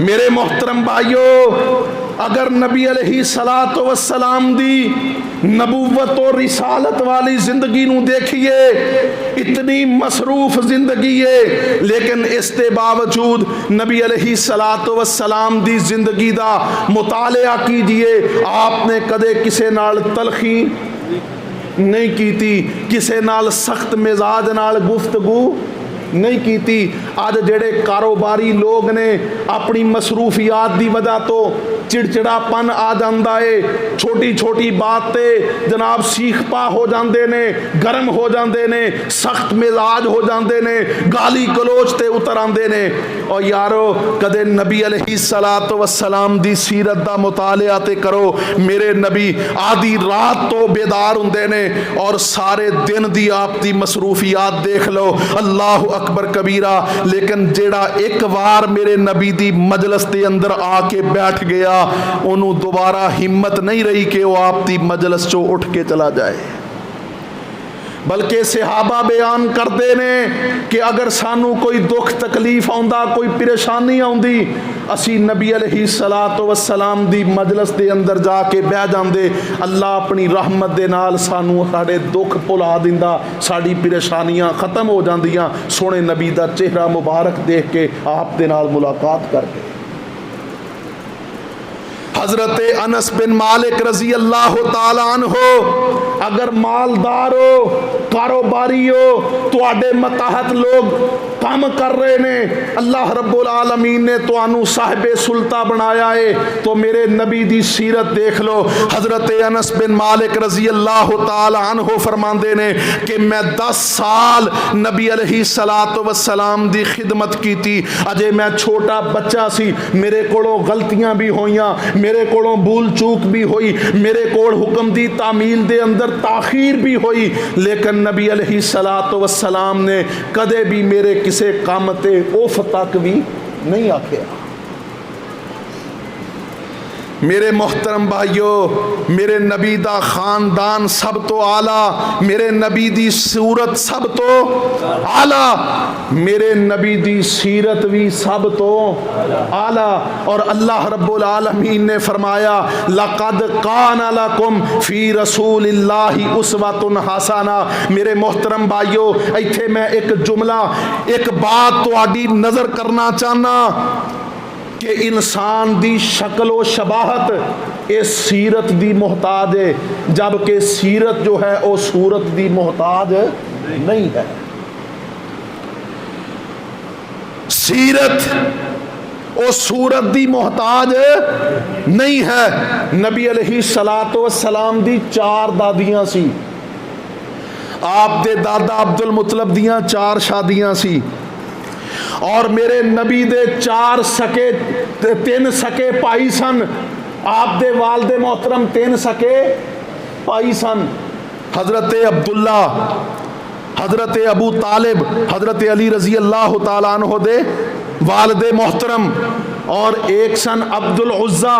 میرے محترم بھائیو، اگر نبی علیہ الصلوۃ والسلام دی نبوت و رسالت والی زندگی نو دیکھیے، اتنی مصروف زندگی ہے، لیکن اس کے باوجود نبی علیہ الصلوۃ والسلام دی زندگی دا مطالعہ کیجئے، آپ نے کدے کسے نال تلخی نہیں کیتی، کسے نال سخت مزاج نال گفتگو نہیں کیتی۔ آج جڑے کاروباری لوگ نے اپنی مصروفیات دی وجہ تو چڑچڑا پن آ جاندا ہے، چھوٹی چھوٹی بات تے جناب سیخ پا ہو جاندے نے، گرم ہو جاندے نے، سخت مزاج ہو جاندے نے، گالی گلوچ تے اتر آندے نے۔ اور یارو کدے نبی علیہ الصلوۃ والسلام دی سیرت دا مطالعہ تے کرو۔ میرے نبی آدھی رات تو بیدار ہوندے نے اور سارے دن دی آپ دی مصروفیات دیکھ لو۔ اللہ اکبر کبیرہ۔ لیکن جیڑا ایک بار میرے نبی دی مجلس دے اندر آ کے بیٹھ گیا، انہوں دوبارہ ہمت نہیں رہی کہ وہ آپ دی مجلس چو اٹھ کے چلا جائے۔ بلکہ صحابہ بیان کرتے نے کہ اگر سانو کوئی دکھ تکلیف آندا، کوئی پریشانی آندی، اسی نبی علیہ الصلوۃ والسلام دی مجلس دے اندر جا کے بیٹھ جاندے، اللہ اپنی رحمت دے نال سانو ساڈے دکھ بھلا دیندا، ساڈی پریشانیاں ختم ہو جاندیاں، سونے نبی دا چہرہ مبارک دیکھ کے آپ دے نال ملاقات کر کے۔ حضرت انس بن مالک رضی اللہ تعالی عنہ اگر مالدار ہو، کاروباری ہو، تو آڈے متحت لوگ کام کر رہے نے، اللہ رب العالمین نے تو انو صاحب سلطہ بنایا ہے، تو میرے نبی دی سیرت دیکھ لو۔ حضرت انس بن مالک رضی اللہ تعالی عنہ فرماندے نے کہ میں 10 سال نبی علیہ الصلوۃ والسلام دی خدمت کی تھی، اجے میں چھوٹا بچہ سی، میرے کولوں غلطیاں بھی ہوئیاں، میرے کولوں بھول چوک بھی ہوئی، میرے کول حکم دی تعمیل دے اندر تاخیر بھی ہوئی، لیکن نبی علیہ الصلوۃ والسلام نے کدے بھی میرے کسے کام تے اوف تک بھی نہیں آکھیا۔ میرے محترم بھائیو، میرے نبی دا خاندان سب تو اعلیٰ، میرے نبی دی صورت سب تو اعلیٰ، میرے نبی دی سیرت بھی سب تو اعلیٰ، اور اللہ رب العالمین نے فرمایا لَقَدْ كَانَ لَكُمْ فِي رَسُولِ اللَّهِ أُسْوَةٌ حَسَنَةٌ۔ میرے محترم بھائیو، ایتھے میں ایک جملہ، ایک بات تو آڈی نظر کرنا چاہنا کہ انسان دی شکل و شباہت اس سیرت دی محتاج ہے، جبکہ سیرت جو ہے وہ صورت دی محتاج نہیں ہے۔ سیرت وہ صورت دی محتاج نہیں ہے۔ نبی علیہ الصلوۃ والسلام دی 4 دادیاں سی، آپ دے دادا عبد المطلب دیاں 4 شادیاں سی، اور میرے نبی دے 3 سکے پائی سن، آپ دے والد محترم 3 سکے پائی سن، حضرت عبداللہ، حضرت ابو طالب حضرت علی رضی اللہ تعالیٰ عنہ دے والد محترم، اور ایک سن عبد العزا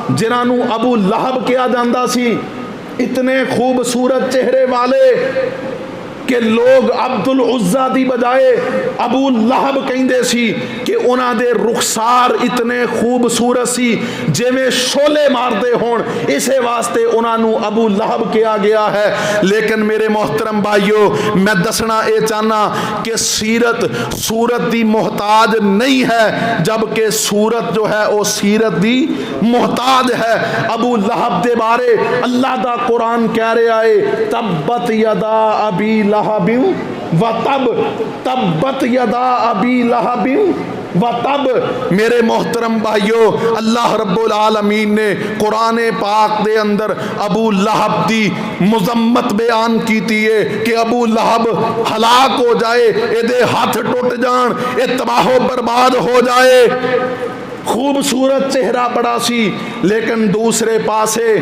جنہاں نو ابو لہب کیا جاندا سی، اتنے خوبصورت چہرے والے کہ لوگ عبد العزا دی بجائے ابو لہب کہندے سی کہ انہاں دے رخسار اتنے خوبصورت سی جویں شولے ماردے ہون، اسے واسطے انہاں نو ابو لہب کیا گیا ہے۔ لیکن میرے محترم بھائیو، میں دسنا اے چاہنا کہ سیرت صورت دی محتاج نہیں ہے، جبکہ صورت جو ہے وہ سیرت دی محتاج ہے۔ ابو لہب دے بارے اللہ دا قرآن کہہ رہا ہے تبت یدا ابی لہب و تب، تبت یدا ابی لہب و تب۔ میرے محترم بھائیو، اللہ رب العالمین نے قرآن پاک دے اندر ابو لہب دی مذمت بیان کیتی ہے کہ ابو لہب ہلاک ہو جائے، اے دے ہاتھ ٹوٹ جان، اے تباہ و برباد ہو جائے۔ خوبصورت چہرہ بڑا سی، لیکن دوسرے پاسے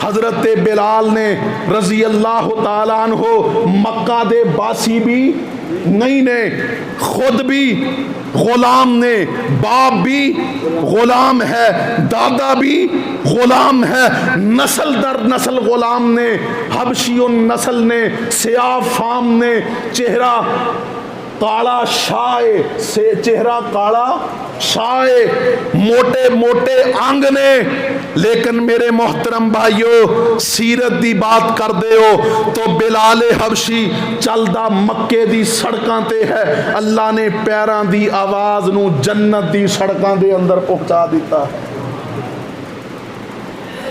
حضرت بلال نے رضی اللہ تعالیٰ عنہ مکہ دے باسی بھی نہیں نے، خود بھی غلام نے، باپ بھی غلام ہے، دادا بھی غلام ہے، نسل در نسل غلام نے، حبشی نسل نے، سیاہ فام نے، چہرہ کالا شائے سے چہرہ کالا شائے، موٹے موٹے آنگ نے۔ لیکن میرے محترم بھائیو، سیرت دی بات کر دے ہو تو بلال حبشی چلدا مکے دی سڑکاں تے ہے، اللہ نے پیران دی آواز نو جنت دی سڑکاں دے اندر پہنچا دیتا ہے۔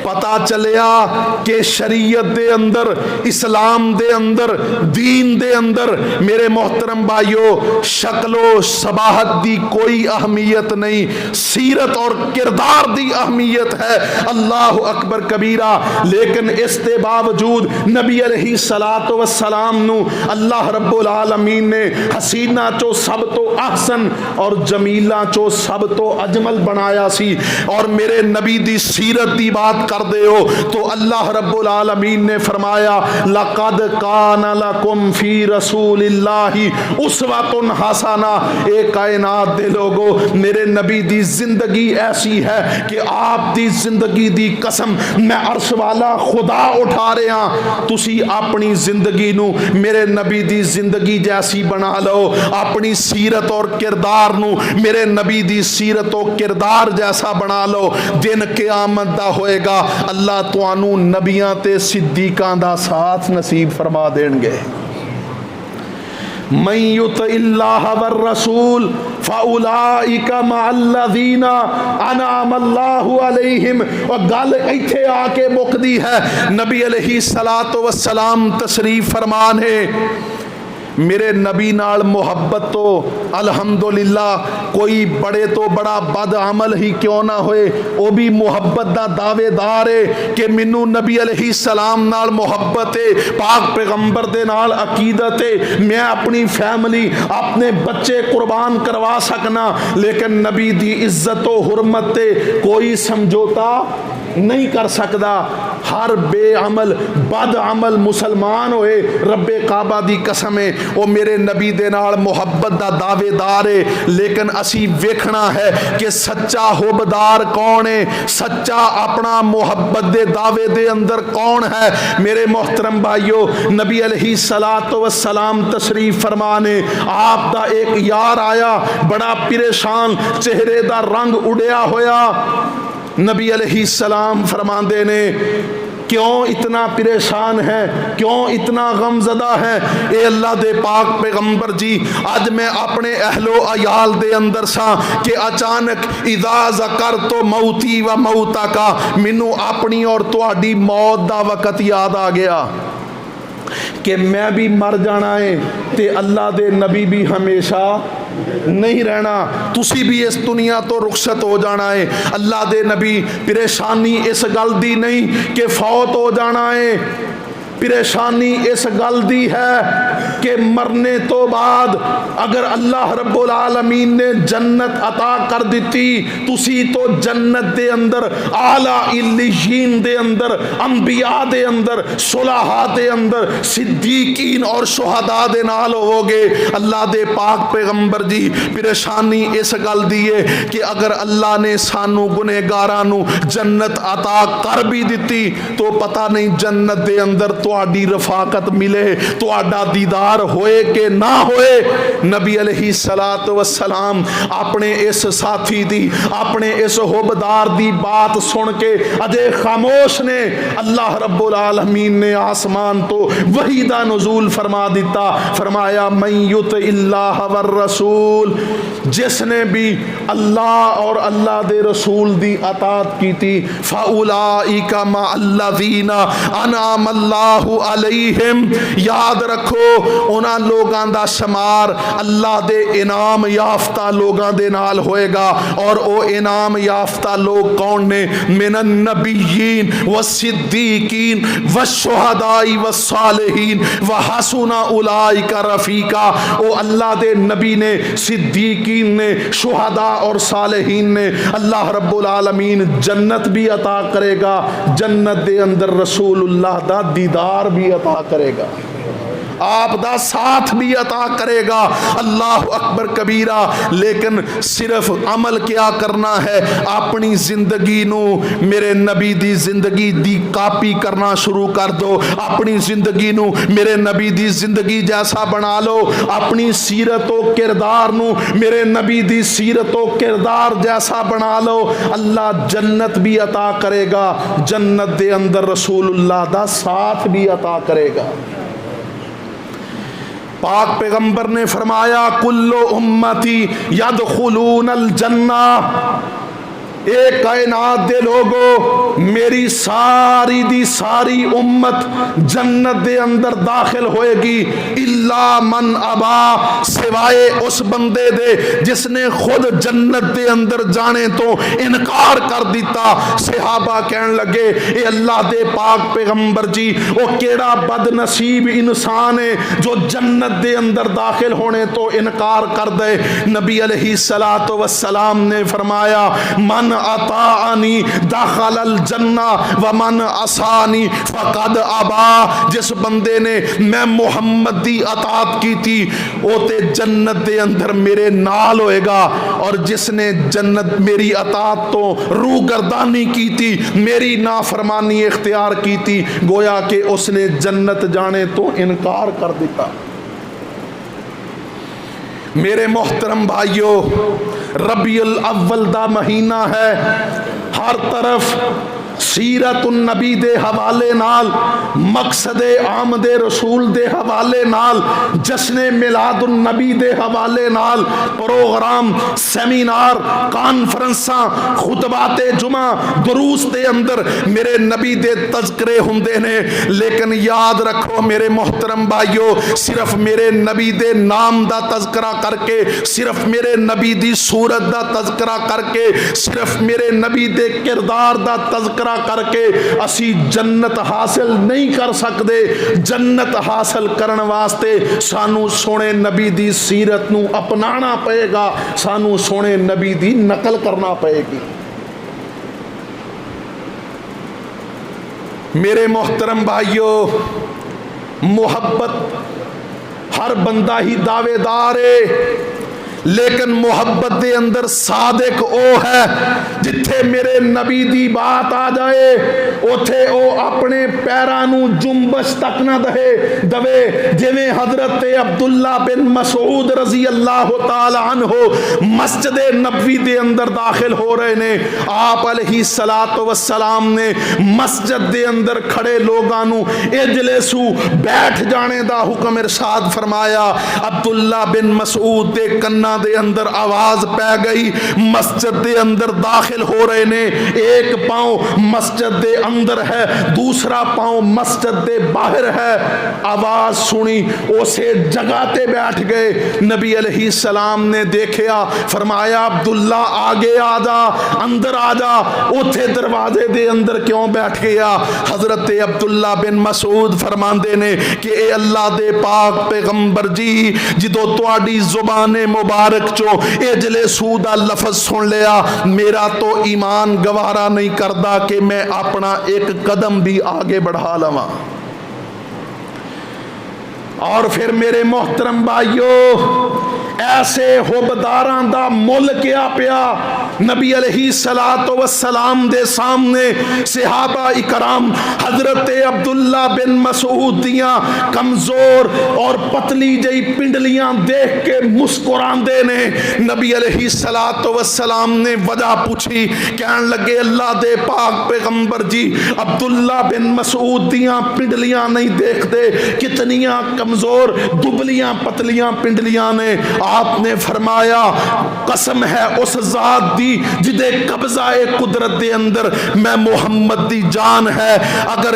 پتا چلیا کہ شریعت دے اندر، اسلام دے اندر، دین دے اندر میرے محترم بھائیو شکل و شباہت دی کوئی اہمیت نہیں، سیرت اور کردار دی اہمیت ہے۔ اللہ اکبر کبیرہ۔ لیکن اس کے باوجود نبی علیہ الصلوۃ والسلام نو اللہ رب العالمین نے حسینہ چو سب تو احسن اور جمیلہ چو سب تو اجمل بنایا سی، اور میرے نبی دی سیرت دی بات کر دے ہو تو اللہ رب العالمین نے فرمایا لَقَدْ كَانَ لَكُمْ فِي رَسُولِ اللَّهِ أُسْوَةٌ حَسَنَةٌ۔ اے کائنات دے لوگو، میرے نبی دی زندگی ایسی ہے کہ آپ دی زندگی دی قسم میں عرش والا خدا اٹھا رہا ہاں، تسی اپنی زندگی نو میرے نبی دی زندگی جیسی بنا لو، اپنی سیرت اور کردار نو میرے نبی دی سیرت و کردار جیسا بنا لو۔ دن قیامت دا ہوئے گا، اللہ توانو نبیاں تے صدیقاں دا ساتھ نصیب فرما دین گے۔ من یطع اللہ والرسول فاولئک مع الذین انعم اللہ علیہم۔ اور گل ایتھے آ کے مکدی ہے، نبی علیہ الصلوۃ والسلام تشریف فرمان ہے، میرے نبی نال محبت تو الحمدللہ کوئی بڑے تو بڑا بد عمل ہی کیوں نہ ہوئے، وہ بھی محبت دا دعوے دار ہے کہ منو نبی علیہ السلام نال محبت ہے، پاک پیغمبر دے نال عقیدت ہے، میں اپنی فیملی اپنے بچے قربان کروا سکنا، لیکن نبی دی عزت و حرمت تے کوئی سمجھوتا نہیں کر سکدا۔ ہر بے عمل بد عمل مسلمان ہوئے رب کعبہ دی قسم ہے وہ میرے نبی دے نال محبت دا دعوے دار ہے، لیکن اسی ویکھنا ہے کہ سچا حبدار کون ہے، سچا اپنا محبت دے دعوے دے اندر کون ہے۔ میرے محترم بھائیو، نبی علیہ الصلوۃ والسلام تشریف فرمانے، آپ دا ایک یار آیا بڑا پریشان، چہرے دا رنگ اڑیا ہویا، نبی علیہ السلام فرماندے نے کیوں اتنا پریشان ہے، کیوں اتنا غم زدہ ہے؟ اے اللہ دے پاک پیغمبر جی، آج میں اپنے اہل و عیال دے اندر سا کہ اچانک اذا ذکرت موتی و موتا کا، مینوں اپنی اور تہاڈی موت دا وقت یاد آ گیا کہ میں بھی مر جانا ہے تے اللہ دے نبی بھی ہمیشہ نہیں رہنا، تسی بھی اس دنیا تو رخصت ہو جانا ہے۔ اللہ دے نبی پریشانی اس گل دی نہیں کہ فوت ہو جانا ہے، پریشانی اس گل دی ہے کہ مرنے تو بعد اگر اللہ رب العالمین نے جنت عطا کر دیتی تسی تو جنت دے اندر اعلی علیین دے اندر انبیاء دے اندر صلحاء دے اندر صدیقین اور شہداء دے نال ہوگے۔ اللہ دے پاک پیغمبر جی پریشانی اس گل دی ہے کہ اگر اللہ نے سانو گنہگاراں نو جنت عطا کر بھی دیتی تو پتہ نہیں جنت دے اندر تہاڈی رفاقت ملے، تہاڈا دیدار ہوئے کہ نہ ہوئے۔ نبی علیہ الصلوۃ والسلام اپنے اس ساتھی دی، اپنے اس حبدار دی بات سن کے اجے خاموش نے۔ اللہ رب العالمین نے آسمان تو وحی دا نزول فرما دیتا، فرمایا من یطع اللہ والرسول، جس نے بھی اللہ اور اللہ دے رسول دی اطاعت کی تھی، فاولئک مع الذین انعم اللہ علیہم، یاد رکھو انہاں لوگاں دا شمار اللہ دے انعام یافتہ لوگاں دے نال ہوئے گا، اور او انعام یافتہ لوگ کون نے؟ من النبیین والصدیقین والشہداء والصالحین وحسن اولئک رفیقا۔ او اللہ دے نبی نے، صدیقین نے، شہداء اور صالحین نے۔ اللہ رب العالمین جنت بھی عطا کرے گا، جنت دے اندر رسول اللہ دا دیدار بھی عطا کرے گا، آپ دا ساتھ بھی عطا کرے گا۔ اللہ اکبر کبیرہ۔ لیکن صرف عمل کیا کرنا ہے؟ اپنی زندگی نو میرے نبی دی زندگی دی کاپی کرنا شروع کر دو، اپنی زندگی نو میرے نبی دی زندگی جیسا بنا لو، اپنی سیرت و کردار نو میرے نبی دی سیرت و کردار جیسا بنا لو، اللہ جنت بھی عطا کرے گا، جنت دے اندر رسول اللہ دا ساتھ بھی عطا کرے گا۔ پاک پیغمبر نے فرمایا کل امتی یدخلون الجنہ، اے کائنات دے لوگو میری ساری دی ساری امت جنت دے اندر داخل ہوئے گی، الا من ابا، سوائے اس بندے دے جس نے خود جنت دے اندر جانے تو انکار کر دیتا۔ صحابہ کہنے لگے اے اللہ دے پاک پیغمبر جی وہ کیڑا بد نصیب انسان ہے جو جنت دے اندر داخل ہونے تو انکار کر دے۔ نبی علیہ الصلوۃ والسلام نے فرمایا من اطاعنی دخل الجنہ ومن عصانی فقد ابا، جس بندے نے میں محمد دی اطاعت کی تھی وہ تے جنت دے اندر میرے نال ہوئے گا، اور جس نے جنت میری اطاعت تو روگردانی کی تھی، میری نافرمانی اختیار کی تھی، گویا کہ اس نے جنت جانے تو انکار کر دیتا۔ میرے محترم بھائیو، ربیع الاول دا مہینہ ہے، ہر طرف سیرت النبی دے حوالے نال، مقصد آمد رسول دے حوالے نال، جشن میلاد النبی دے حوالے نال پروگرام، سیمینار، کانفرنساں، خطبات جمعہ، دروس دے اندر میرے نبی دے تذکرے ہوندے نے۔ لیکن یاد رکھو میرے محترم بھائیو، صرف میرے نبی دے نام دا تذکرہ کر کے، صرف میرے نبی دی صورت دا تذکرہ کر کے، صرف میرے نبی دے کردار دا تذکرہ کر کے اسی جنت حاصل نہیں کر سکتے۔ جنت حاصل کرن واسطے سانو سونے نبی دی سیرت نو اپنانا پئے گا، سانو سونے نبی دی نقل کرنا پئے گی۔ میرے محترم بھائیو، محبت ہر بندہ ہی دعوے دار ہے، لیکن محبت دے اندر صادق او ہے جتھے میرے نبی دی بات آ جائے اوتھے او اپنے پیرانو جنبش تک نہ دوے، جویں حضرت عبداللہ بن مسعود رضی اللہ تعالی عنہ مسجد نبوی دے اندر داخل ہو رہے نے، آپ علیہ الصلوۃ والسلام نے مسجد دے اندر کھڑے لوگانو اجلسو، بیٹھ جانے دا حکم ارشاد فرمایا۔ عبداللہ بن مسعود دے کنا دلاں دے اندر آواز پہ گئی، مسجد دے اندر داخل ہو رہے نے، ایک پاؤں مسجد دے اندر ہے، دوسرا پاؤں مسجد دے باہر ہے، آواز سنی اسے جگہ تے بیٹھ گئے۔ نبی علیہ السلام نے دیکھیا، فرمایا عبداللہ آگے آ جا، اندر آ جا، اتھے دروازے دے اندر کیوں بیٹھ گیا؟ حضرت عبداللہ بن مسعود فرماندے نے کہ اے اللہ دے پاک پیغمبر جی، جدو تواڈی زبان مبارک چو اجلے سودا لفظ سن لیا، میرا تو ایمان گوارا نہیں کردا کہ میں اپنا ایک قدم بھی آگے بڑھا لواں۔ اور پھر میرے محترم بھائیو، ایسے حبداران دا مل کیا پیا نبی علیہ السلام دے سامنے صحابہ اکرام حضرت عبداللہ بن مسعود دیاں کمزور اور پتلی جئی پنڈلیاں دیکھ کے مسکراندے نے۔ نبی علیہ السلام نے وجہ پوچھی، کہن لگے اللہ دے پاک پیغمبر جی، عبداللہ بن مسعود دیاں پنڈلیاں نہیں دیکھ دے، کتنیاں کمزور دبلیاں پتلیاں پنڈلیاں نے۔ آپ نے فرمایا قسم ہے اس ذات دی جدے قبضہ قدرت دے اندر میں محمد دی جان ہے، اگر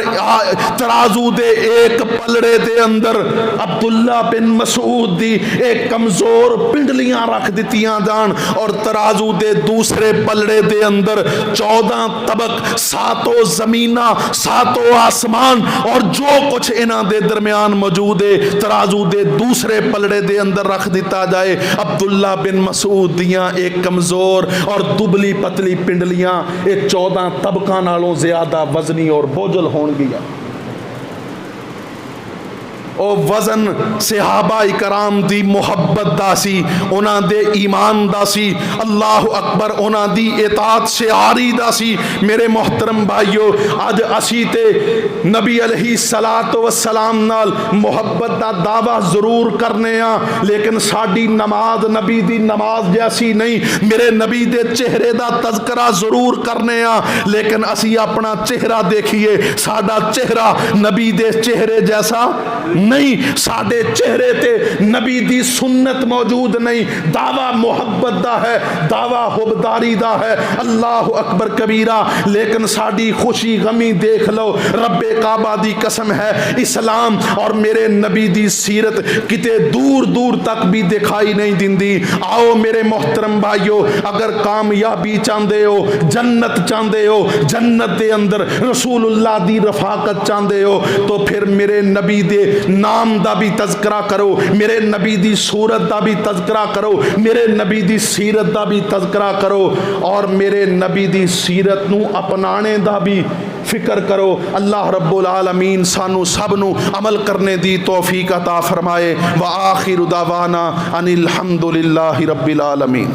ترازو دے ایک پلڑے دے اندر عبداللہ بن مسعود دی ایک کمزور پنڈلیاں رکھ دیتیاں جان اور ترازو دے دوسرے پلڑے دے اندر 14 طبق، 7 زمینہ 7 آسمان اور جو کچھ انہاں دے درمیان موجود ہے ترازو دے دوسرے پلڑے دے اندر رکھ دیتا جائے، عبداللہ بن مسعود دیاں ایک کمزور اور دبلی پتلی پنڈلیاں ایک 14 طبقہ نالوں زیادہ وزنی اور بوجھل ہون گیا۔ او وزن صحابہ اکرام دی محبت دا سی، انہاں دے ایمان دا سی، اللہ اکبر انہاں دی اطاعت شعاری دا سی۔ میرے محترم بھائیو، اج اسی تے نبی علیہ السلام نال محبت دا دعویٰ ضرور کرنے ہاں، لیکن ساڈی نماز نبی دی نماز جیسی نہیں۔ میرے نبی دے چہرے دا تذکرہ ضرور کرنے ہاں، لیکن اسی اپنا چہرہ دیکھیے، ساڈا چہرہ نبی دے چہرے جیسا نہیں، ساڈے چہرے تے نبی دی سنت موجود نہیں۔ دعویٰ محبت دا ہے، دعویٰ حبداری دا ہے، اللہ اکبر کبیرہ، لیکن ساڈی خوشی غمی دیکھ لو، رب کعبہ دی قسم ہے اسلام اور میرے نبی دی سیرت کتے دور دور تک بھی دکھائی نہیں دیندی۔ آؤ میرے محترم بھائیو، اگر کامیابی چاندے ہو، جنت چاندے ہو، جنت دے اندر رسول اللہ دی رفاقت چاندے ہو، تو پھر میرے نبی دے نام دا بھی تذکرہ کرو، میرے نبی دی صورت دا بھی تذکرہ کرو، میرے نبی دی سیرت دا بھی تذکرہ کرو، اور میرے نبی دی سیرت نو اپنانے دا بھی فکر کرو۔ اللہ رب العالمین سانو سب نو عمل کرنے دی توفیق عطا فرمائے۔ وآخر دعوانا ان الحمد للہ رب العالمین۔